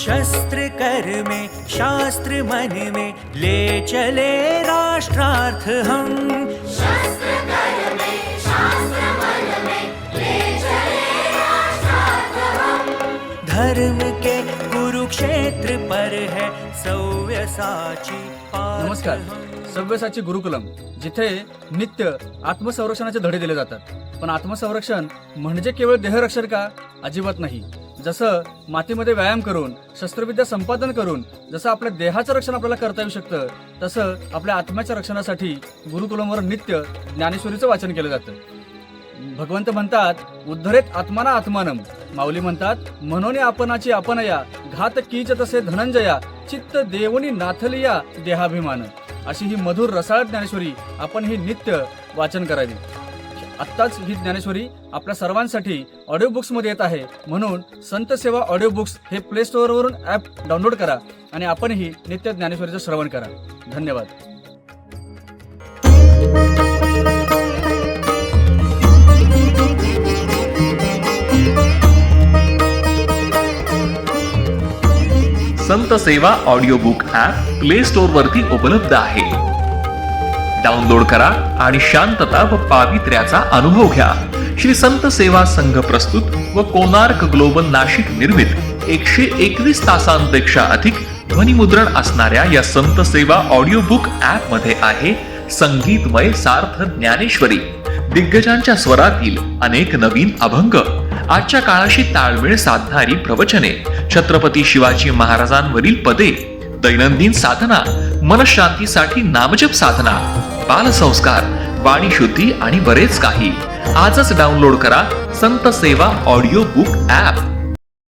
शस्त्र कर में शास्त्र मन में ले चले राष्ट्रार्थ हम। शस्त्र कर में शास्त्र मन में ले चले राष्ट्रार्थ हम। धर्म के कुरुक्षेत्र पर है सव्यसाची पाथ नमस्कार. हम। सव्यसाची गुरुकुलम, जिथे नित्य आत्मसंरक्षणाचे धडे दिले जातात. पण आत्मसंरक्षण म्हणजे केवळ देहरक्षण का? अजिबात नाही. जसं मातीमध्ये व्यायाम करून, शस्त्रविद्या संपादन करून जसं आपल्या देहाचं रक्षण आपल्याला करता येऊ शकतं, तसं आपल्या आत्म्याच्या रक्षणासाठी गुरुकुलमवर नित्य ज्ञानेश्वरीचं वाचन केलं जातं. भगवंत म्हणतात, उद्धरेत आत्माना आत्मानम. माऊली म्हणतात, म्हणून आपणाची आपणया घात कीच तसे धनंजया चित्त देवनी नाथलिया देहाभिमान. अशी ही मधुर रसाळ ज्ञानेश्वरी आपण ही नित्य वाचन करावी. आत्ताच ही ज्ञानेश्वरी आपल्या सर्वांसाठी ऑडिओ बुक्स मध्ये येत आहे. म्हणून संत सेवा ऑडिओ बुक्स हे प्ले स्टोअर वरून ऍप डाउनलोड करा आणि आपणही नित्य ज्ञानेश्वरीचं श्रवण करा. धन्यवाद. संत सेवा audio book app play store वरती उपलब्ध आहे. डाउनलोड करा आणि शांतता व पावित्र्याचा अनुभव घ्या. श्री संत सेवा संघ प्रस्तुत व कोणार्क ग्लोबल नाशिक निर्मित 121 तासांपेक्षा अधिक ध्वनिमुद्रण असणाऱ्या या संत सेवा ऑडिओ बुक ऍप मध्ये आहे संगीतमय सार्थ ज्ञानेश्वरी, दिग्गजांच्या स्वरातील अनेक नवीन अभंग, आजच्या काळाशी ताळमेळ साधणारी प्रवचने, छत्रपती शिवाजी महाराजांवरील पदे, दैनंदिन साधना, मनशांतीसाठी नामजप साधना, बालसंस्कार, वाणी शुद्धी आणि बरेच काही. आजच डाउनलोड करा संत सेवा ऑडिओ बुक ऍप.